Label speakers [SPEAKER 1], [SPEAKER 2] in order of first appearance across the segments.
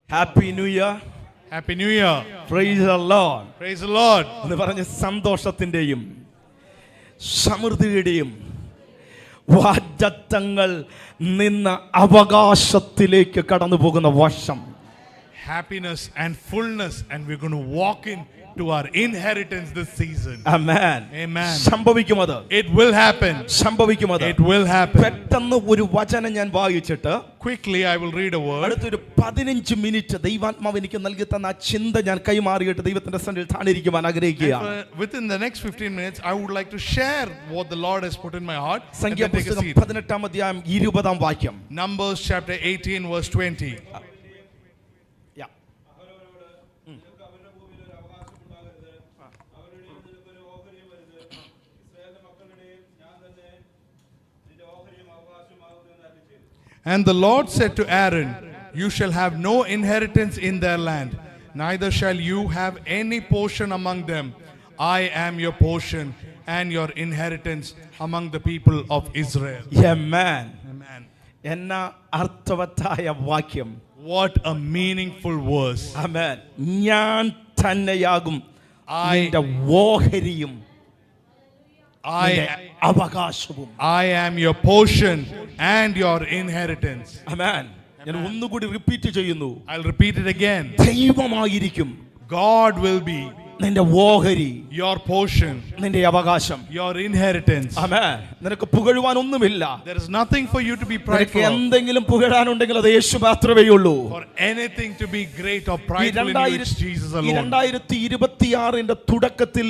[SPEAKER 1] Happy New Year.
[SPEAKER 2] Happy New Year.
[SPEAKER 1] Praise the Lord.
[SPEAKER 2] Praise the Lord.
[SPEAKER 1] എന്ന് പറഞ്ഞ സന്തോഷത്തിന്റെയും സമൃദ്ധിയുടെയും വാഗ്ദത്തങ്ങൾ നിന്ന് അവകാശത്തിലേക്ക് കടന്നു പോകുന്ന വർഷം.
[SPEAKER 2] Happiness and fullness, and we're going to walk in to our inheritance this season.
[SPEAKER 1] Amen.
[SPEAKER 2] Amen.
[SPEAKER 1] സംഭവിക്കുമത്.
[SPEAKER 2] It will happen.
[SPEAKER 1] സംഭവിക്കുമത്.
[SPEAKER 2] It will happen.
[SPEAKER 1] പെട്ടെന്ന് ഒരു വചനം ഞാൻ വായിച്ചിട്ട്
[SPEAKER 2] Quickly I will read a word.
[SPEAKER 1] അടുത്തൊരു 15 മിനിറ്റ് ദൈവാത്മാവ് എനിക്ക് നൽകി തന്ന ആ ചിന്ത ഞാൻ കൈമാറിയിട്ട് ദൈവത്തിന്റെ സന്നിധിയിൽ താണിരിക്കുവാൻ ആഗ്രഹിക്കുകയാണ്.
[SPEAKER 2] Within the next 15 minutes I would like to share what the Lord has put in my heart.
[SPEAKER 1] സംഖ്യാപുസ്തകം 18-ാം അധ്യായം 20-ാം വാക്യം.
[SPEAKER 2] Numbers chapter 18 verse 20. And the Lord said to Aaron, you shall have no inheritance in their land, neither shall you have any portion among them. I am your portion and your inheritance among the people of Israel.
[SPEAKER 1] Amen.
[SPEAKER 2] Amen.
[SPEAKER 1] എന്നാ അർത്ഥവത്തായ വാക്യം.
[SPEAKER 2] What a meaningful verse.
[SPEAKER 1] Amen. ഞാൻ തന്നെയാകും നിന്റെ ഓഹരിയും അവകാശവും.
[SPEAKER 2] I am your portion and your inheritance.
[SPEAKER 1] Amen. ഞാൻ ഒന്നുകൂടി repeat ചെയ്യുന്നു.
[SPEAKER 2] I'll repeat it again.
[SPEAKER 1] ദൈവമായിരിക്കും.
[SPEAKER 2] God will be
[SPEAKER 1] നിന്റെ ഓഹരി,
[SPEAKER 2] your portion,
[SPEAKER 1] നിന്റെ അവകാശം,
[SPEAKER 2] your inheritance.
[SPEAKER 1] Amen. നിനക്ക് പുകഴുവാൻ ഒന്നുമില്ല.
[SPEAKER 2] There is nothing for you to be prideful
[SPEAKER 1] നിനക്ക്
[SPEAKER 2] of.
[SPEAKER 1] എന്തെങ്കിലും പുകഴാനുണ്ടെങ്കിൽ അത് യേശു മാത്രമേ ഉള്ളൂ.
[SPEAKER 2] For anything to be great or prideful in you, it's Jesus alone.
[SPEAKER 1] 2026 തുടക്കത്തിൽ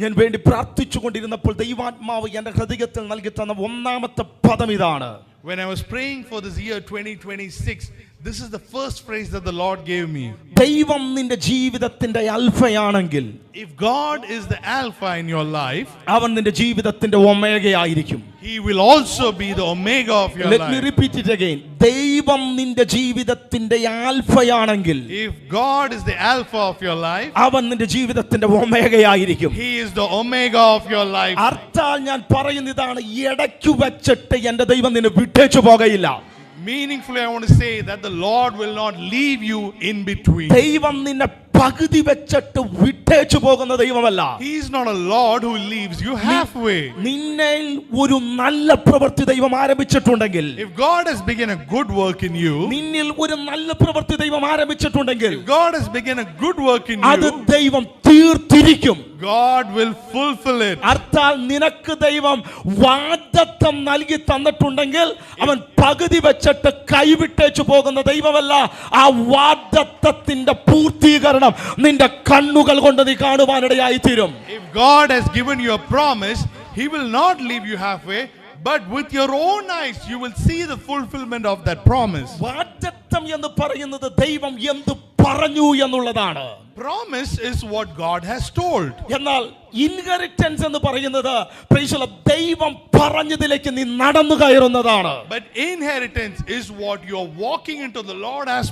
[SPEAKER 1] ഞാൻ വേണ്ടി പ്രാർത്ഥിച്ചുകൊണ്ടിരുന്നപ്പോൾ ദൈവാത്മാവ് എൻ്റെ ഹൃദയത്തിൽ നൽകി തന്ന ഒന്നാമത്തെ പദം ഇതാണ്.
[SPEAKER 2] When I was praying for this year 2026, this is the first phrase that the Lord gave me.
[SPEAKER 1] ദൈവം നിന്റെ ജീവിതത്തിന്റെ അൽഫയാണെങ്കിൽ,
[SPEAKER 2] if God is the alpha in your life,
[SPEAKER 1] അവൻ നിന്റെ ജീവിതത്തിന്റെ ഒമേഗയായിരിക്കും.
[SPEAKER 2] He will also be the omega of your
[SPEAKER 1] Let
[SPEAKER 2] life.
[SPEAKER 1] me repeat it again. ദൈവം നിന്റെ ജീവിതത്തിന്റെ ആൽഫയാണെങ്കിൽ,
[SPEAKER 2] if God is the alpha of your life,
[SPEAKER 1] അവൻ നിന്റെ ജീവിതത്തിന്റെ ഒമേഗയായിരിക്കും.
[SPEAKER 2] He is the omega of your life.
[SPEAKER 1] അർത്ഥാൽ ഞാൻ പറയുന്നതാണ്, ഇടയ്ക്കു വെച്ചിട്ട് എൻ്റെ ദൈവം നിന്നെ വിട്ടേച്ചു പോകയില്ല.
[SPEAKER 2] Meaningfully, I want to say that the Lord will not leave you in between.
[SPEAKER 1] ദൈവം നിന്നെ പകുതി വെച്ചിട്ട് വിട്ടേച്ചു പോകുന്ന ദൈവമല്ല.
[SPEAKER 2] He is not a Lord who leaves you halfway.
[SPEAKER 1] നിന്നിൽ ഒരു നല്ല പ്രവൃത്തി ദൈവം ആരംഭിച്ചിട്ടുണ്ടെങ്കിൽ,
[SPEAKER 2] if God has begun a good work in you,
[SPEAKER 1] നിന്നിൽ ഒരു നല്ല പ്രവൃത്തി ദൈവം ആരംഭിച്ചിട്ടുണ്ടെങ്കിൽ,
[SPEAKER 2] if God has begun a good work in
[SPEAKER 1] അത്
[SPEAKER 2] you,
[SPEAKER 1] ദൈവം തീർത്തിരിക്കും.
[SPEAKER 2] God will fulfill it.
[SPEAKER 1] അർത്ഥാൽ നിനക്ക് ദൈവം വാഗ്ദത്തം നൽകി തന്നിട്ടുണ്ടെങ്കിൽ അവൻ പകുതി വെച്ചിട്ട് കൈവിട്ടേച്ചു പോകുന്ന ദൈവമല്ല. ആ വാഗ്ദത്തത്തിന്റെ പൂർത്തീകരണം നിന്റെ കണ്ണുകൾ കൊണ്ട് നീ കാണുവാനിടയായി തീരും.
[SPEAKER 2] if God has given you a promise, He will not leave you halfway, but with your own eyes you will see the fulfillment of that promise.
[SPEAKER 1] വാഗ്ദത്തം എന്ന് പറയുന്നത് ദൈവം എന്ത് പറഞ്ഞു എന്നുള്ളതാണ്.
[SPEAKER 2] Promise is what God has told.
[SPEAKER 1] എന്നാൽ inheritance എന്ന് പറയുന്നത് ദൈവം പറഞ്ഞതിലേക്ക് നീ നടന്നു കയറുന്നതാണ്.
[SPEAKER 2] But inheritance is what you are walking into. The Lord has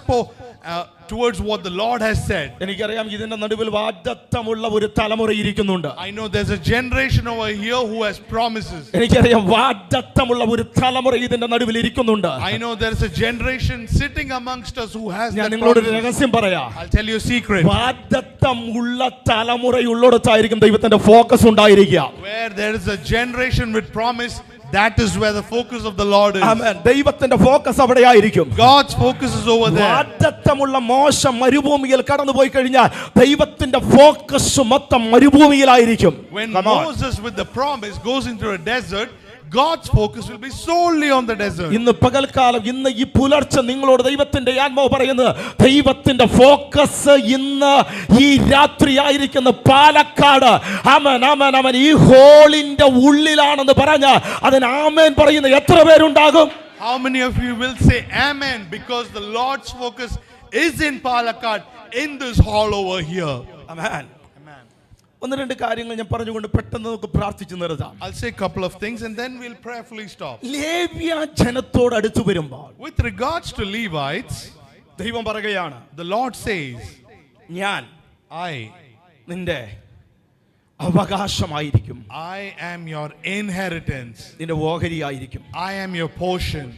[SPEAKER 2] towards what the Lord has said.
[SPEAKER 1] എനിക്കറിയാം ഇതിന്റെ നടുവിൽ വാഗ്ദത്തമുള്ള ഒരു തലമുറ ഇരിക്കുന്നുണ്ട്.
[SPEAKER 2] I know there's a generation over here who has promises.
[SPEAKER 1] എനിക്കറിയാം വാഗ്ദത്തമുള്ള ഒരു തലമുറ ഇതിന്റെ നടുവിൽ ഇരിക്കുന്നുണ്ട്.
[SPEAKER 2] I know there's a generation sitting amongst us who has
[SPEAKER 1] ഞാൻ
[SPEAKER 2] that
[SPEAKER 1] നിങ്ങളോട് ഒരു
[SPEAKER 2] promise.
[SPEAKER 1] രഹസ്യം പറയാം.
[SPEAKER 2] I'll tell you a secret.
[SPEAKER 1] വാഗ്ദത്തം ഉള്ള തലമുറയുള്ളിടത്തായിരിക്കും ദൈവത്തിന്റെ ഫോക്കസ് ഉണ്ടായിരിക്കുക.
[SPEAKER 2] Where there is a generation with promise, that is where the focus of the Lord is.
[SPEAKER 1] Amen. ദൈവത്തിന്റെ ഫോക്കസ് അവിടെയായിരിക്കും.
[SPEAKER 2] God's focus is over there.
[SPEAKER 1] വാഗ്ദത്തമുള്ള മോശ മരുഭൂമിയിൽ കടന്നുപോയി കഴിഞ്ഞാൽ ദൈവത്തിന്റെ ഫോക്കസ് മൊത്തം മരുഭൂമിയിലായിരിക്കും.
[SPEAKER 2] When Moses with the promise goes into a desert, God's focus will be solely on the desert.
[SPEAKER 1] ഇന്ന് പകൽക്കാലം, ഇന്ന് ഈ പുലർച്ചെ നിങ്ങളോട് ദൈവത്തിന്റെ ആത്മാവ് പറയുന്നത്, ദൈവത്തിന്റെ ഫോക്കസ് ഇന്ന് ഈ രാത്രി ആയിരിക്കുന്ന പാലക്കാട് ആമേൻ ആമേൻ ആമേൻ ഈ ഹോളിന്റെ ഉള്ളിലാണെന്ന് പറഞ്ഞാൽ അതിന് ആമേൻ പറയുന്ന എത്ര പേരുണ്ടാകും?
[SPEAKER 2] How many of you will say amen because the Lord's focus is in Palakkad, in this hall over here?
[SPEAKER 1] Amen. ഒന്ന് രണ്ട് കാര്യങ്ങൾ ഞാൻ പറഞ്ഞുകൊണ്ട് പെട്ടെന്ന് നമുക്ക് പ്രാർത്ഥിച്ചു നിർത്താം.
[SPEAKER 2] I'll say a couple of things and then we'll prayerfully stop.
[SPEAKER 1] ലേവ്യ ജനത്തോട് അടുത്തു വരുമ്പോൾ,
[SPEAKER 2] with regards to Levites,
[SPEAKER 1] ദൈവം പറയുകയാണ്,
[SPEAKER 2] the Lord says,
[SPEAKER 1] ഞാൻ നിന്റെ അവകാശമായിരിക്കും.
[SPEAKER 2] I am your inheritance.
[SPEAKER 1] നിന്റെ ഓഹരിയായിരിക്കും.
[SPEAKER 2] I am your portion.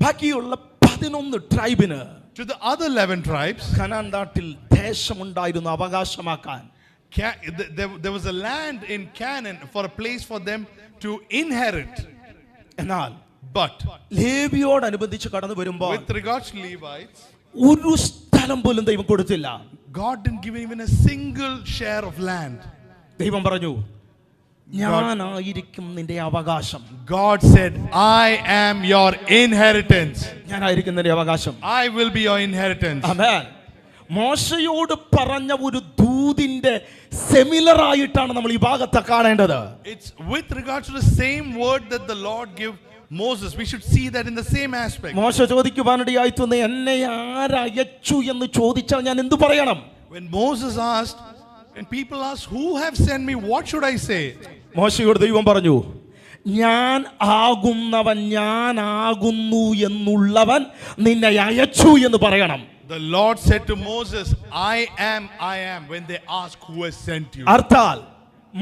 [SPEAKER 1] ബാക്കിയുള്ള 11 ട്രൈബിന്
[SPEAKER 2] to the other 11 tribes.
[SPEAKER 1] Canaan നാട്ടിൽ ദേശമുണ്ടായിരുന്നു അവകാശമാക്കാൻ.
[SPEAKER 2] There was a land in Canaan for a place for them to inherit.
[SPEAKER 1] എന്നാൽ
[SPEAKER 2] But
[SPEAKER 1] ലേവിയോടനുബന്ധിച്ച് കടന്നു വരുമ്പോൾ
[SPEAKER 2] with regards to Levites,
[SPEAKER 1] ഒരു സ്ഥലം പോലും ദൈവം കൊടുത്തില്ല.
[SPEAKER 2] God didn't give even a single share of land.
[SPEAKER 1] ദൈവം പറഞ്ഞു, ഞാനായിരിക്കും നിന്റെ അവകാശം.
[SPEAKER 2] God said, I am your inheritance.
[SPEAKER 1] ഞാനായിരിക്കും നിന്റെ അവകാശം.
[SPEAKER 2] I will be your inheritance.
[SPEAKER 1] ആമേൻ. മോശയോട് പറഞ്ഞ ഒരു ദൂതിന്റെ സിമിലർ ആയിട്ടാണ് നമ്മൾ ഈ ഭാഗത്തെ കാണേണ്ടത്.
[SPEAKER 2] It's with regards to the same word that the Lord gave Moses. We should see that in the same aspect.
[SPEAKER 1] മോശ ചോദിക്കുവാനിടയായി തോന്നി, എന്നെ ആരയച്ചു എന്ന് ചോദിച്ചാൽ ഞാൻ എന്തു പറയണം?
[SPEAKER 2] When Moses asked, when people ask, who have sent me, what should I say?
[SPEAKER 1] മോശയോട് ദൈവം പറഞ്ഞു, ഞാൻ ആകുന്നവൻ ഞാനാകുന്നു എന്നുള്ളവൻ നിന്നെ അയച്ചു എന്ന് പറയണം.
[SPEAKER 2] The Lord said to Moses, I am, when they ask who has sent you.
[SPEAKER 1] അർത്ഥാൽ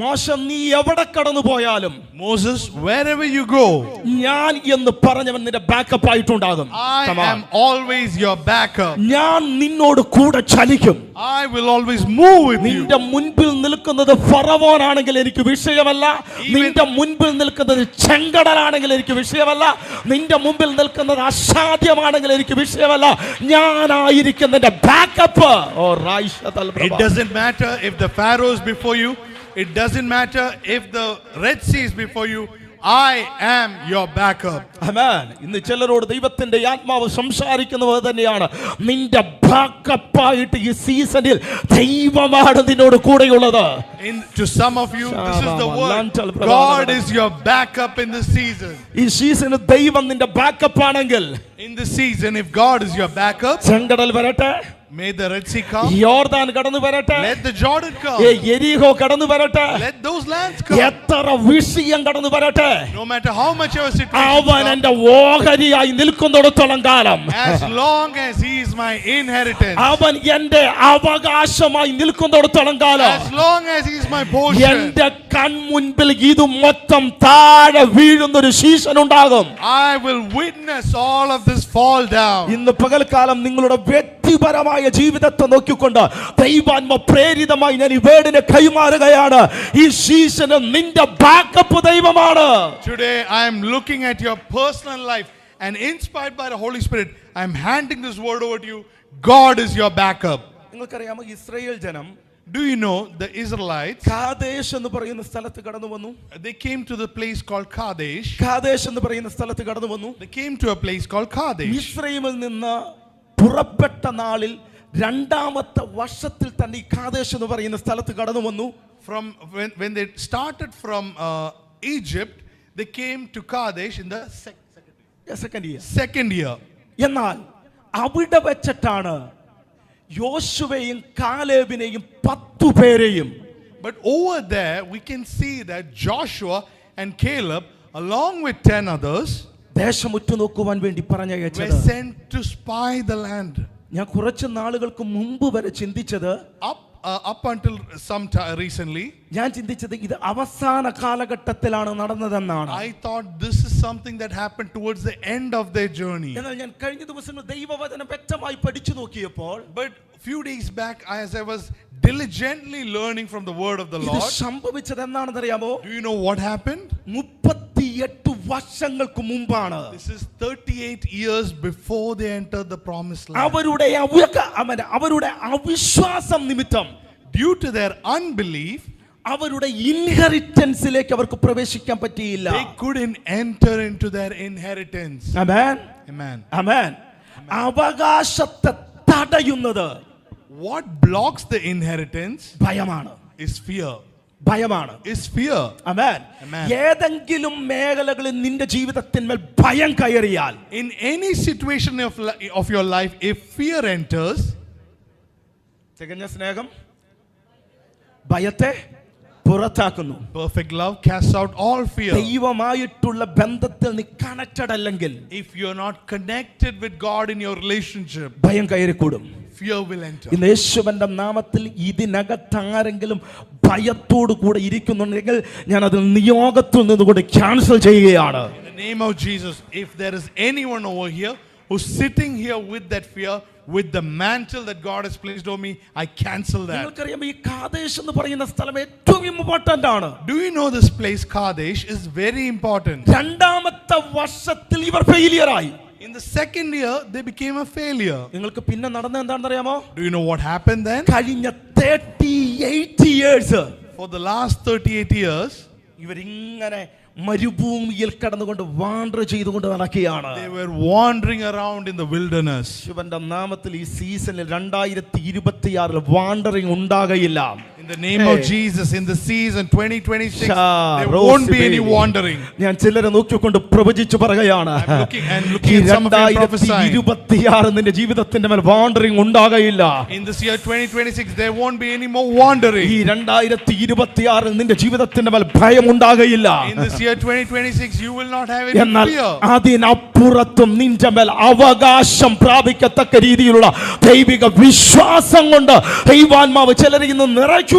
[SPEAKER 1] മോശ നീ എവിടെ കടന്നു പോയാലും
[SPEAKER 2] Moses, wherever you go,
[SPEAKER 1] ഞാൻ എന്ന് പറഞ്ഞവൻ നിന്റെ backup ആയിട്ടുണ്ടാകും.
[SPEAKER 2] I am always your backup.
[SPEAKER 1] ഞാൻ നിന്നോട് കൂടെ ചലിക്കും.
[SPEAKER 2] I will always move with you.
[SPEAKER 1] നിന്റെ മുൻപിൽ നിൽക്കുന്നത് ഫറവോനാണെങ്കിൽ എനിക്ക് വിഷയമല്ല. നിന്റെ മുൻപിൽ നിൽക്കുന്നത് ചെങ്കടലാണെങ്കിൽ എനിക്ക് വിഷയമല്ല. നിന്റെ മുമ്പിൽ നിൽക്കുന്നത് അസാധ്യമാണെങ്കിൽ എനിക്ക് വിഷയമല്ല. ഞാനായിരിക്കും നിന്റെ backup.
[SPEAKER 2] It doesn't matter if the Pharaoh is before you. It doesn't matter if the Red Sea is before you. I am your backup.
[SPEAKER 1] Amen. ഇന്ന് ചിലരോട് ദൈവത്തിന്റെ ആത്മാവ് സംസാരിക്കുന്നത് തന്നെയാണ്. നിന്റെ ബാക്കപ്പ് ആയിട്ട് ഈ സീസണിൽ ദൈവമാണ് നിന്നോട് കൂടെയുള്ളത്.
[SPEAKER 2] To some of you, this is the word. God is your backup in this season.
[SPEAKER 1] ഈ സീസണിൽ ദൈവം നിന്റെ ബാക്കപ്പ് ആണെങ്കിൽ,
[SPEAKER 2] in this season, if God is your backup,
[SPEAKER 1] ചെങ്കടൽ വരട്ടെ,
[SPEAKER 2] may the Red Sea come,
[SPEAKER 1] യോർദാൻ കടന്നു വരട്ടെ,
[SPEAKER 2] let the Jordan come,
[SPEAKER 1] യെരിഹോ കടന്നു വരട്ടെ,
[SPEAKER 2] let those lands come,
[SPEAKER 1] എത്ര വിഷയം കടന്നു വരട്ടെ,
[SPEAKER 2] no matter how much your situation,
[SPEAKER 1] അവൻ എന്റെ ഓഹരിയായി നിൽക്കുന്നിടത്തോളം കാലം,
[SPEAKER 2] as long as he is my inheritance,
[SPEAKER 1] അവൻ എന്റെ അവകാശമായി നിൽക്കുന്നിടത്തോളം കാലം,
[SPEAKER 2] as long as he is my portion,
[SPEAKER 1] എന്റെ കൺമുൻപിൽ ഇത് മൊത്തം താഴെ വീഴുന്ന ഒരു സീസൺ ഉണ്ടാകും.
[SPEAKER 2] I will witness all of this fall down.
[SPEAKER 1] ഇന്ന് പകൽക്കാലം നിങ്ങളുടെ വ്യക്തിപരമായ ജീവിതത്തെ നോക്കിക്കൊണ്ട് ദൈവാത്മ പ്രേരിതമായി ഞാൻ ഈ വേർഡിനെ കൈമാറുകയാണ്. ഈ സീസണിൽ നിന്റെ ബാക്കപ്പ് ദൈവമാണ്.
[SPEAKER 2] Today I am looking at your personal life and inspired by the Holy Spirit, I am handing this word over to you. God is your backup.
[SPEAKER 1] നിങ്ങൾക്കറിയാമോ, ഇസ്രായേൽ ജനം,
[SPEAKER 2] do you know the Israelites,
[SPEAKER 1] Kadesh എന്ന് പറയുന്ന സ്ഥലത്ത് കടന്നു വന്നു.
[SPEAKER 2] they came to the place called Kadesh.
[SPEAKER 1] Kadesh എന്ന് പറയുന്ന സ്ഥലത്ത് കടന്നു വന്നു.
[SPEAKER 2] They came to a place called Kadesh.
[SPEAKER 1] മിസ്രയീമിൽ നിന്ന് പുറപ്പെട്ട നാളിൽ രണ്ടാമത്തെ വർഷത്തിൽ തന്നെ ഈ കാദേശ് എന്ന് പറയുന്ന സ്ഥലത്ത് കടന്നു വന്നു.
[SPEAKER 2] From when they started from Egypt, they came to Kadesh in the second year.
[SPEAKER 1] എന്നാൽ അവിടെ വെച്ചിട്ടാണ് യോശുവയെയും കാലേബിനെയും 10 പേരെയും,
[SPEAKER 2] but over there we can see that Joshua and Caleb along with 10 others
[SPEAKER 1] ദേശം ഉറ്റുനോക്കുവാൻ വേണ്ടി പറഞ്ഞയച്ചത്.
[SPEAKER 2] were sent to spy the land.
[SPEAKER 1] ഞാൻ കുറച്ച് നാളുകൾക്ക് മുമ്പ് വരെ ചിന്തിച്ചത്,
[SPEAKER 2] up until some time recently,
[SPEAKER 1] ഞാൻ ചിന്തിച്ചത് ഇത് അവസാന കാലഘട്ടത്തിലാണ് നടന്നതെന്നാണ്.
[SPEAKER 2] I thought this is something that happened towards the end of their journey.
[SPEAKER 1] എന്നാൽ ഞാൻ കഴിഞ്ഞ ദിവസങ്ങൾ ദൈവവചനം വ്യക്തമായി പഠിച്ചു നോക്കിയപ്പോൾ,
[SPEAKER 2] but few days back, as I was diligently learning from the word of the
[SPEAKER 1] ഇത്
[SPEAKER 2] Lord,
[SPEAKER 1] സംഭവിച്ചത് എന്താണെന്ന് അറിയാമോ?
[SPEAKER 2] do you know what happened?
[SPEAKER 1] 38 വർഷങ്ങൾക്ക് മുമ്പാണ്.
[SPEAKER 2] This is 38 years before they entered the promised land.
[SPEAKER 1] അവരുടെ അവിശ്വാസം നിമിത്തം,
[SPEAKER 2] due to their unbelief,
[SPEAKER 1] അവരുടെ ഇൻഹെറിറ്റൻസിലേക്ക് അവർക്ക് പ്രവേശിക്കാൻ പറ്റിയില്ല.
[SPEAKER 2] they couldn't enter into their inheritance.
[SPEAKER 1] Amen,
[SPEAKER 2] Amen.
[SPEAKER 1] ആമേൻ. അവകാശത്തെ തടയുന്നത്,
[SPEAKER 2] what blocks the inheritance
[SPEAKER 1] ഭയമാണ്,
[SPEAKER 2] is fear.
[SPEAKER 1] ഭയമാണ്,
[SPEAKER 2] is fear.
[SPEAKER 1] ആമേൻ.
[SPEAKER 2] Amen.
[SPEAKER 1] ഏതെങ്കിലും മേഖലകളിൽ നിന്റെ ജീവിതത്തിന്മേൽ ഭയം കയറിയാൽ,
[SPEAKER 2] in any situation of your life, if fear enters,
[SPEAKER 1] തികഞ്ഞ സ്നേഹം ഭയത്തെ പുറത്താക്കുന്നു.
[SPEAKER 2] perfect love casts out all fear.
[SPEAKER 1] ദൈവമായിട്ടുള്ള ബന്ധത്തിൽ നീ കണക്റ്റഡ് അല്ലെങ്കിൽ,
[SPEAKER 2] if you're not connected with God in your relationship,
[SPEAKER 1] ഭയം കയറിക്കൂടും.
[SPEAKER 2] fear will enter.
[SPEAKER 1] ഇന്ന് യേശുവിന്റെ നാമത്തിൽ ഇതിനകത്ത് ആരെങ്കിലും ഭയത്തോടു കൂടെ ഇരിക്കുന്നുണ്ടെങ്കിൽ ഞാൻ അതിൽ നിയോഗത്തിൽ നിന്നുകൊണ്ട് ക്യാൻസൽ ചെയ്യുകയാണ്.
[SPEAKER 2] In the name of Jesus, if there is anyone over here who's sitting here with that fear, with the mantle that God has placed on me, I cancel that.
[SPEAKER 1] നിങ്ങൾക്കറിയാം ഈ കാദേശ് എന്ന് പറയുന്ന സ്ഥലം ഏറ്റവും ഇമ്പോർട്ടന്റ് ആണ്.
[SPEAKER 2] Do you know this place Kadesh is very important?
[SPEAKER 1] രണ്ടാമത്തെ വർഷത്തിൽ ഇവർ ഫെയിലിയർ ആയി.
[SPEAKER 2] In the second year they became a failure.
[SPEAKER 1] നിങ്ങൾക്ക് പിന്നെ നടന്നത് എന്താണെന്ന് അറിയാമോ?
[SPEAKER 2] Do you know what happened then?
[SPEAKER 1] കഴിഞ്ഞ 38 years
[SPEAKER 2] For the last 38 years
[SPEAKER 1] ഇവരിങ്ങനെ മരുഭൂമിയിൽ കടന്നുകൊണ്ട് വാണ്ടർ ചെയ്തുകൊണ്ട് നടക്കുകയാണ്.
[SPEAKER 2] they were wandering around in the wilderness.
[SPEAKER 1] ശിവന്റെ നാമത്തിൽ ഈ സീസണിൽ 2026 wandering ഉണ്ടാകയില്ല.
[SPEAKER 2] In the name of Jesus, in the season 2026 there won't be any wandering.
[SPEAKER 1] ഞാൻ ചിലരെ നോക്കിക്കൊണ്ട് പ്രവചിച്ചു പറയുകയാണ്,
[SPEAKER 2] I'm looking at some of you prophesying.
[SPEAKER 1] 2026 നിന്റെ ജീവിതത്തിന്റെ മേൽ wandering ഉണ്ടാകയില്ല.
[SPEAKER 2] In this year 2026 there won't be any more wandering.
[SPEAKER 1] ഈ 2026 നിന്റെ ജീവിതത്തിന്റെ മേൽ ഭയം ഉണ്ടാകയില്ല.
[SPEAKER 2] In this year 2026 you will not have any
[SPEAKER 1] എന്നാൽ
[SPEAKER 2] fear.
[SPEAKER 1] അതിനപ്പുറത്തും നിന്റെ മേൽ അവകാശം പ്രാപിക്കത്തക്ക രീതിയിലുള്ള ദൈവിക വിശ്വാസം കൊണ്ട് ദൈവാത്മാവ് ചിലരെ ഇന്ന് നിറയ്ക്കുകയാണ്.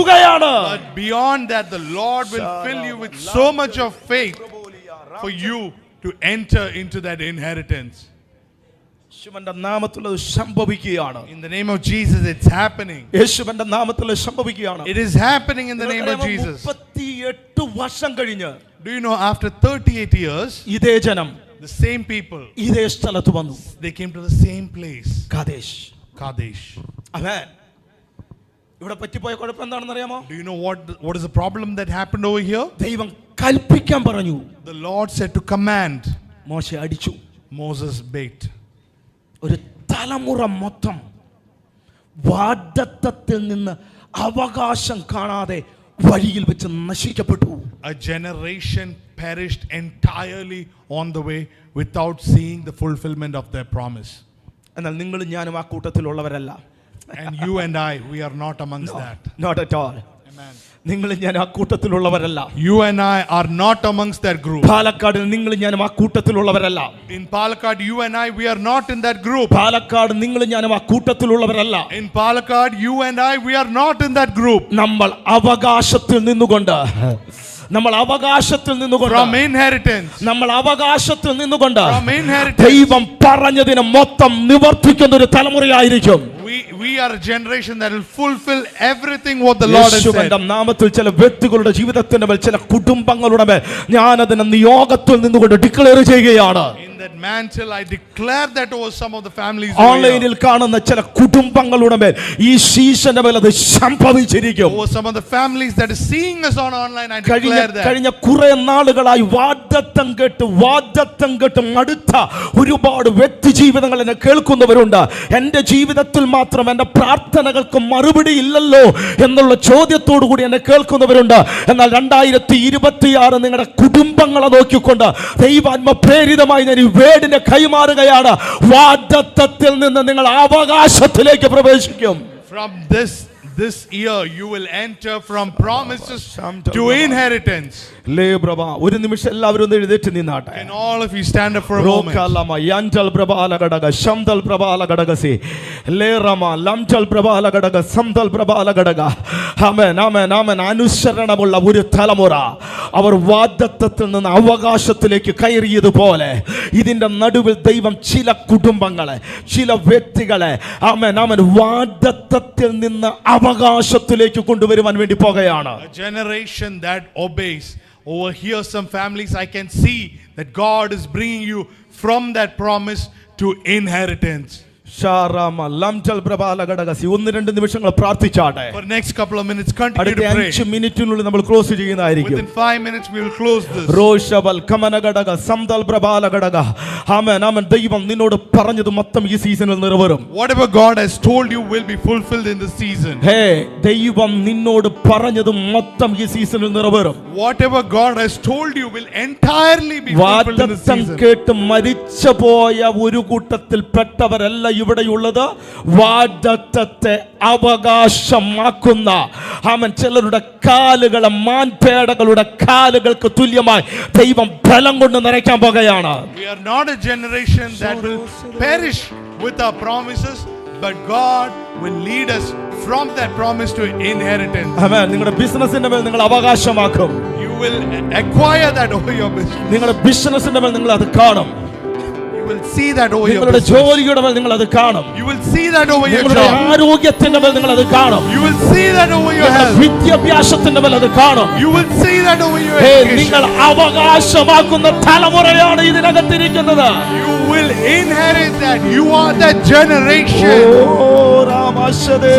[SPEAKER 2] But beyond that the Lord will fill you with so much of faith for you to enter into that inheritance.
[SPEAKER 1] യേശുവിന്റെ നാമത്തിൽ അത് സംഭവിക്കുകയാണ്.
[SPEAKER 2] In the name of Jesus it's happening.
[SPEAKER 1] യേശുവിന്റെ നാമത്തിൽ സംഭവിക്കുകയാണ്.
[SPEAKER 2] It is happening in the name of Jesus.
[SPEAKER 1] 38 വർഷം കഴിഞ്ഞ്
[SPEAKER 2] Do you know after 38 years
[SPEAKER 1] ഇതേ ജനം
[SPEAKER 2] the same people
[SPEAKER 1] ഇതേ സ്ഥലത്ത് വന്നു.
[SPEAKER 2] they came to the same place,
[SPEAKER 1] Kadesh.
[SPEAKER 2] Kadesh.
[SPEAKER 1] ആമേൻ. ഇവിടെ പറ്റിപ്പോയ കുഴപ്പം എന്താണെന്ന് അറിയാമോ?
[SPEAKER 2] Do you know what is the problem that happened over here?
[SPEAKER 1] ദൈവം കൽപ്പിക്കാൻ പറഞ്ഞു.
[SPEAKER 2] The Lord said to command.
[SPEAKER 1] മോശെ അടിച്ചു.
[SPEAKER 2] Moses begged.
[SPEAKER 1] ഒരു തലമുറ മൊത്തം വാഗ്ദത്തത്തിൽ നിന്ന് അവകാശം കാണാതെ വഴിയിൽ വെച്ച് നശിക്കപ്പെട്ടു.
[SPEAKER 2] A generation perished entirely on the way without seeing the fulfillment of their promise.
[SPEAKER 1] എന്നാൽ നിങ്ങളും ഞാനും ആ കൂട്ടത്തിലുള്ളവരല്ല.
[SPEAKER 2] And you and I, we are not amongst that.
[SPEAKER 1] Not at all.
[SPEAKER 2] Amen.
[SPEAKER 1] നിങ്ങളും ഞാൻ ആ കൂട്ടത്തിലുള്ളവരല്ല.
[SPEAKER 2] You and I are not amongst that group.
[SPEAKER 1] Palakkad നിങ്ങളും ഞാനും ആ കൂട്ടത്തിലുള്ളവരല്ല.
[SPEAKER 2] In Palakkad, you and I, we are not in that group.
[SPEAKER 1] Palakkad നിങ്ങളും ഞാനും ആ കൂട്ടത്തിലുള്ളവരല്ല.
[SPEAKER 2] In Palakkad, you and I, we are not in that group.
[SPEAKER 1] നമ്മൾ അവകാശത്തിൽ നിന്നുകൊണ്ട്
[SPEAKER 2] From inheritance.
[SPEAKER 1] നമ്മൾ അവകാശത്തിൽ നിന്നുകൊണ്ട്
[SPEAKER 2] From inheritance.
[SPEAKER 1] ദൈവം പറഞ്ഞതിനെ മൊത്തം നിവർത്തിക്കുന്ന ഒരു തലമുറയായിരിക്കും.
[SPEAKER 2] We are a generation that will fulfill everything what the Lord has said.
[SPEAKER 1] യേശുവിന്റെ നാമത്തിൽ ചില വ്യക്തികളുടെ ജീവിതത്തിന്റെ മേൽ, ചില കുടുംബങ്ങളുടെ മേൽ ഞാൻ അതിനെ നിയോഗത്തിൽ നിന്നുകൊണ്ട് ഡിക്ലെയർ ചെയ്യുകയാണ്.
[SPEAKER 2] In that mantle I declare that over some of the families.
[SPEAKER 1] ഓൺലൈനിൽ കാണുന്ന ചില കുടുംബങ്ങളുടെ മേൽ ഈ സീസണിന്റെ മേൽ അത് സംഭവിച്ചിരിക്കും.
[SPEAKER 2] Over some of the families that is seeing us on online, I declare that.
[SPEAKER 1] കഴിഞ്ഞ കുറെ നാളുകളായി വാഗ്ദത്തം കേട്ട് മടുത്ത ഒരുപാട് വ്യക്തി ജീവിതങ്ങൾ എന്നെ കേൾക്കുന്നവരുണ്ട്. എന്റെ ജീവിതത്തിൽ മാത്രം എന്റെ പ്രാർത്ഥനകൾക്ക് മറുപടി ഇല്ലല്ലോ എന്നുള്ള ചോദ്യത്തോടു കൂടി എന്നെ കേൾക്കുന്നവരുണ്ട്. എന്നാൽ 2026 നിങ്ങളുടെ കുടുംബങ്ങളെ നോക്കിക്കൊണ്ട് ദൈവാത്മ പ്രേരിതമായി ഞാൻ ഈ വേടിനെ കൈമാറുകയാണ്. വാഗ്ദത്തത്തിൽ നിന്ന് നിങ്ങൾ അവകാശത്തിലേക്ക് പ്രവേശിക്കും.
[SPEAKER 2] From this year you will enter from promises to inheritance.
[SPEAKER 1] ഒരു നിമിഷം എല്ലാവരും ഒന്ന് എഴുന്നേറ്റ് നിന്നാട്ടെ.
[SPEAKER 2] Can all of you stand up for a moment?
[SPEAKER 1] അനുസരണമുള്ള ഒരു തലമുറ അവർ വാഗ്ദത്തത്തിൽ നിന്ന് അവകാശത്തിലേക്ക് കയറിയതുപോലെ ഇതിന്റെ നടുവിൽ ദൈവം ചില കുടുംബങ്ങളെ, ചില വ്യക്തികളെ വാഗ്ദത്തത്തിൽ നിന്ന് അവകാശത്തിലേക്ക് കൊണ്ടുവരുവാൻ വേണ്ടി പോകുകയാണ്.
[SPEAKER 2] A generation that obeys. Over here some families I can see that God is bringing you from that promise to inheritance.
[SPEAKER 1] ഒന്ന് രണ്ട് നിമിഷങ്ങൾ പ്രാർത്ഥിച്ചാട്ടെ.
[SPEAKER 2] For next couple of minutes continue to pray.
[SPEAKER 1] 5 മിനിറ്റിനുള്ളിൽ നമ്മൾ ക്ലോസ് ചെയ്യുന്നതായിരിക്കും.
[SPEAKER 2] Within 5 minutes we will close this.
[SPEAKER 1] റോഷബൽ കമനഗടക സംദൽ പ്രബാലഗടക. ആമേൻ ആമേൻ. ദൈവം നിന്നോട് പറഞ്ഞത് മൊത്തം ഈ സീസണിൽ നിറവേറും.
[SPEAKER 2] Whatever God has told you will be fulfilled in this season.
[SPEAKER 1] ദൈവം നിന്നോട് പറഞ്ഞത് മൊത്തം ഈ സീസണിൽ നിറവേറും.
[SPEAKER 2] Whatever God has told you will entirely be fulfilled in this season.
[SPEAKER 1] കേട്ട് മരിച്ചുപോയ ഒരു കൂട്ടത്തിൽ പെട്ടവരല്ല ഇവിടെയുള്ളത്. വാഗ്ദത്തത്തെ അവകാശമാക്കുന്ന ചിലരുടെ കാലുകളെ മാൻപേടകളുടെ കാലുകൾക്ക് തുല്യമായി ദൈവം ബലം കൊണ്ട് നിറയ്ക്കാൻ പോകുകയാണ്.
[SPEAKER 2] We are not a generation that will perish with our promises, but God will lead us from that promise to inheritance.
[SPEAKER 1] ആമേൻ. നിങ്ങളുടെ ബിസിനസിന്റെ മേൽ നിങ്ങൾ അവകാശമാക്കും.
[SPEAKER 2] You will acquire that over your business.
[SPEAKER 1] നിങ്ങളുടെ ബിസിനസിന്റെ മേൽ നിങ്ങൾ അത് കാണും.
[SPEAKER 2] You will see that over your
[SPEAKER 1] നിങ്ങളുടെ
[SPEAKER 2] business.
[SPEAKER 1] ജോലിയുടെ മേൽ നിങ്ങൾ അത് കാണും.
[SPEAKER 2] You will see that over your
[SPEAKER 1] നിങ്ങളുടെ
[SPEAKER 2] job.
[SPEAKER 1] ആരോഗ്യത്തിന്റെ മേൽ നിങ്ങൾ അത് കാണും.
[SPEAKER 2] You will see that over your
[SPEAKER 1] നിങ്ങളുടെ
[SPEAKER 2] health.
[SPEAKER 1] വിദ്യാഭ്യാസത്തിന്റെ മേൽ അത് കാണും.
[SPEAKER 2] You will see that over your
[SPEAKER 1] നിങ്ങൾ
[SPEAKER 2] education.
[SPEAKER 1] അവകാശമാക്കുന്ന തലമുറയാണ് ഇതിനകത്തിരിക്കുന്നത്.
[SPEAKER 2] You will inherit that. You are that generation.
[SPEAKER 1] ഓ രാമശദേ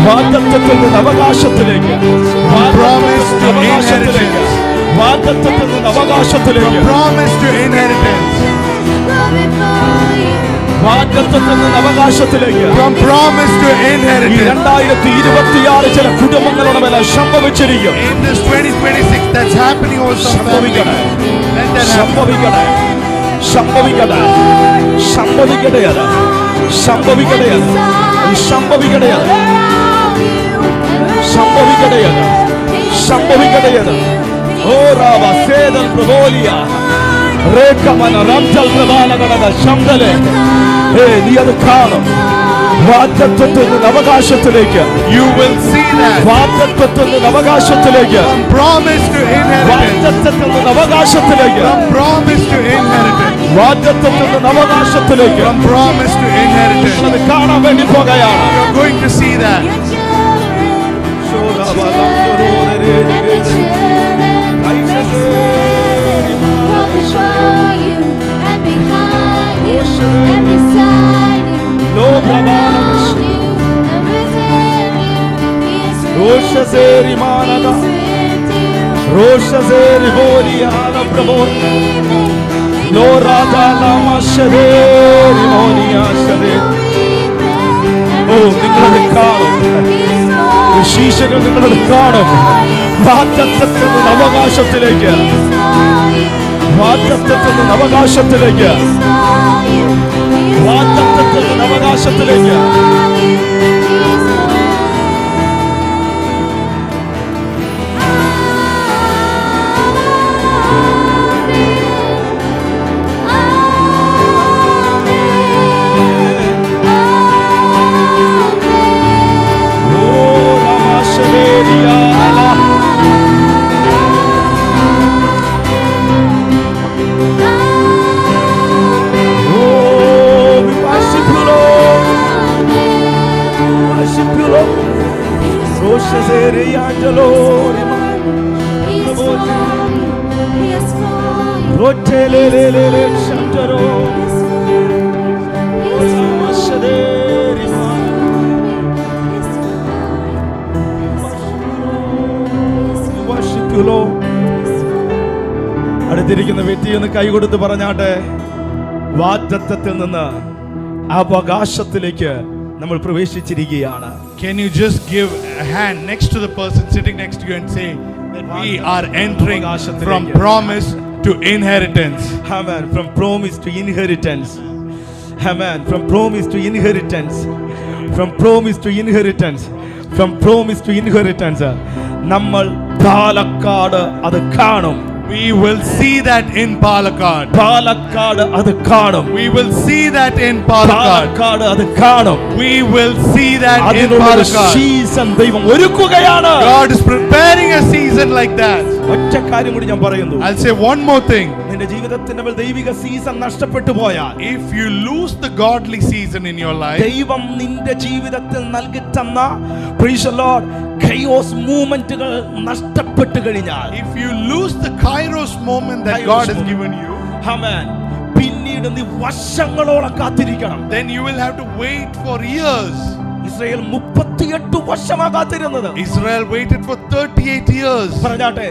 [SPEAKER 1] വാഗ്ദത്തത്തിൽ നിന്ന് അവകാശത്തിലേക്ക്,
[SPEAKER 2] Promise to
[SPEAKER 1] അവകാശത്തിലേക്ക്,
[SPEAKER 2] inheritance.
[SPEAKER 1] വാഗ്ദത്തത്തിൽ നിന്ന് അവകാശത്തിലേക്ക്,
[SPEAKER 2] Promise to inheritance.
[SPEAKER 1] വാഗ്ദത്തത്തിൽ നിന്ന് അവകാശത്തിലേക്ക്.
[SPEAKER 2] From promise to
[SPEAKER 1] ഈ
[SPEAKER 2] inheritance.
[SPEAKER 1] 2026 ചില കുടുംബങ്ങളുടെ മേലെ സംഭവിച്ചിരിക്കും.
[SPEAKER 2] In this 2026, that's happening also.
[SPEAKER 1] സംഭവിക്കട്ടെ,
[SPEAKER 2] Let that happen.
[SPEAKER 1] സംഭവിക്കട്ടെ, സംഭവിക്കട്ടെ, സംഭവിക്കട്ടെ, സംഭവിക്കട്ടെ, സംഭവിക്കട്ടെ, സംഭവിക്കട്ടെ, സംഭവിക്കട്ടെ. ഓ രാവ സേദൽ പ്രബോലിയ രേഖമന റംജൽ പ്രബാലകടക ശബ്ദലേ. നീ അത് കാണും. വാഗ്ദത്തത്തിൽ നിന്ന് അവകാശത്തിലേക്ക്.
[SPEAKER 2] You will see that.
[SPEAKER 1] വാഗ്ദത്തത്തിൽ നിന്ന് അവകാശത്തിലേക്ക്.
[SPEAKER 2] From promise to inheritance.
[SPEAKER 1] വാഗ്ദത്തത്തിൽ നിന്ന് അവകാശത്തിലേക്ക്.
[SPEAKER 2] From promise to inheritance.
[SPEAKER 1] വാഗ്ദത്തത്തിൽ നിന്ന് അവകാശത്തിലേക്ക്.
[SPEAKER 2] From promise to inheritance.
[SPEAKER 1] അത് കാണാൻ വേണ്ടി പോകുകയാണ്.
[SPEAKER 2] You're going to see that.
[SPEAKER 1] നിങ്ങളത് കാണും. ശീശകൾ നിങ്ങളത് കാണും. വാഗ്ദത്തത്തിൽ നിന്ന് അവകാശത്തിലേക്ക്, വാഗ്ദത്തത്തിൽ നിന്ന് അവകാശത്തിലേക്ക്, വാഗ്ദത്തത്തിൽ നിന്ന് അവകാശത്തിലേക്ക്. അടുത്തിരിക്കുന്ന വ്യക്തിയൊന്ന് കൈകൊടുത്ത് പറഞ്ഞാട്ടെ, വാഗ്ദത്തത്തിൽ നിന്ന് അവകാശത്തിലേക്ക് നമ്മൾ പ്രവേശിച്ചിരിക്കുകയാണ്.
[SPEAKER 2] Can you just give a hand next to the person sitting next to you and say that we are entering from promise to inheritance?
[SPEAKER 1] Amen. From promise to inheritance. Amen. From promise to inheritance. From promise to inheritance. From promise to inheritance. നമ്മൾ പാലക്കാട് അത് കാണും.
[SPEAKER 2] We will see that in Palakkad.
[SPEAKER 1] Palakkad അത് കാണും.
[SPEAKER 2] We will see that in Palakkad.
[SPEAKER 1] Palakkad അത് കാണും.
[SPEAKER 2] We will see that in
[SPEAKER 1] അതിനുള്ള
[SPEAKER 2] Palakkad.
[SPEAKER 1] Season ദൈവം ഒരുക്കുകയാണ്.
[SPEAKER 2] God is preparing a season like that.
[SPEAKER 1] ഒറ്റ കാര്യം കൂടി ഞാൻ പറയുന്നു.
[SPEAKER 2] I'll say one more thing.
[SPEAKER 1] നിന്റെ ജീവിതത്തിന്റെ മേൽ ദൈവിക സീസൺ നഷ്ടപ്പെട്ടു പോയാൽ,
[SPEAKER 2] If you lose the godly season in your life,
[SPEAKER 1] ദൈവം നിന്റെ ജീവിതത്തിൽ നൽകി തന്ന praise the Lord chaos മൂവ്മെന്റുകൾ നഷ്ടപ്പെട്ടു കഴിഞ്ഞാൽ,
[SPEAKER 2] if you lose the Kairos moment that
[SPEAKER 1] Kairos
[SPEAKER 2] God has
[SPEAKER 1] moment.
[SPEAKER 2] given you,
[SPEAKER 1] ആമേൻ, പിന്നീട് നീ വർഷങ്ങളോളം കാത്തിരിക്കണം.
[SPEAKER 2] then you will have to wait for years.
[SPEAKER 1] Israel 38 വർഷമാ കാത്തിരുന്നത്.
[SPEAKER 2] Israel waited for 38 years.
[SPEAKER 1] പറഞ്ഞാട്ടെ,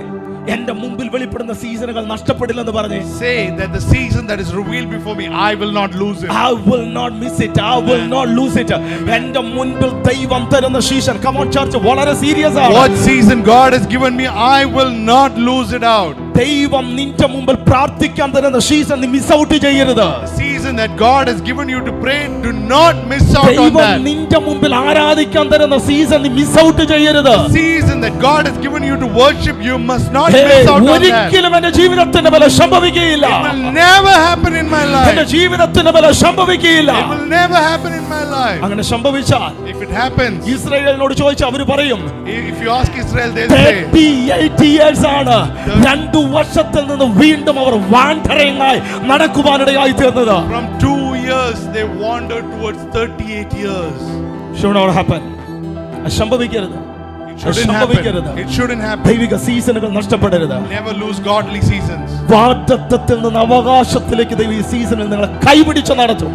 [SPEAKER 1] എന്റെ മുമ്പിൽ വെളിപ്പെടുന്ന സീസണുകൾ നഷ്ടപ്പെടില്ലെന്ന് പറഞ്ഞേ.
[SPEAKER 2] Say that the season that is revealed before me, I will not lose it.
[SPEAKER 1] I will not miss it. I will not lose it. എന്റെ മുൻപിൽ ദൈവം തരുന്ന സീസൺ, come on church, വളരെ സീരിയസ് ആണ്.
[SPEAKER 2] What season God has given me, I will not lose it out.
[SPEAKER 1] ദൈവം നിന്റെ മുമ്പിൽ പ്രാർത്ഥിക്കാൻ തരുന്ന സീസൺ നീ മിസ് ഔട്ട് ചെയ്യരുത്.
[SPEAKER 2] The season that God has given you to pray, do not miss out on
[SPEAKER 1] ദൈവം
[SPEAKER 2] that.
[SPEAKER 1] നിന്റെ മുമ്പിൽ ആരാധിക്കാൻ തരുന്ന സീസൺ നീ മിസ് ഔട്ട് ചെയ്യരുത്.
[SPEAKER 2] The season that God has given you to worship, you must not miss out on that.
[SPEAKER 1] ഒരിക്കലും എന്റെ ജീവിതത്തിന്റെ മേലെ സംഭവിക്കുകയില്ല.
[SPEAKER 2] It will never happen in my
[SPEAKER 1] എന്റെ
[SPEAKER 2] life.
[SPEAKER 1] ജീവിതത്തിന്റെ മേലെ സംഭവിക്കുകയില്ല.
[SPEAKER 2] It will never happen in my life.
[SPEAKER 1] അങ്ങനെ സംഭവിച്ചാൽ
[SPEAKER 2] If it happens,
[SPEAKER 1] ഇസ്രായേലിനോട് ചോദിച്ചാൽ അവർ പറയും,
[SPEAKER 2] if you ask Israel, they'll say
[SPEAKER 1] 38 years ആണ് 2 വർഷത്തിൽ നിന്ന് വീണ്ടും അവർ വാണ്ടറിംഗായി നടക്കുവാനിടയായി തീർന്നത്.
[SPEAKER 2] from 2 years they wandered towards 38 years.
[SPEAKER 1] Should not happen. സംഭവിക്കരുത്.
[SPEAKER 2] It shouldn't
[SPEAKER 1] സംഭവിക്കരുത്.
[SPEAKER 2] happen. It shouldn't happen.
[SPEAKER 1] ദൈവിക സീസണുകൾ നഷ്ടപ്പെടരുത്.
[SPEAKER 2] Never lose godly seasons.
[SPEAKER 1] വാഗ്ദത്തത്തിൽ നിന്ന് അവകാശത്തിലേക്ക് ദൈവം ഈ സീസണിൽ നിങ്ങളെ കൈപിടിച്ച് നടത്തും.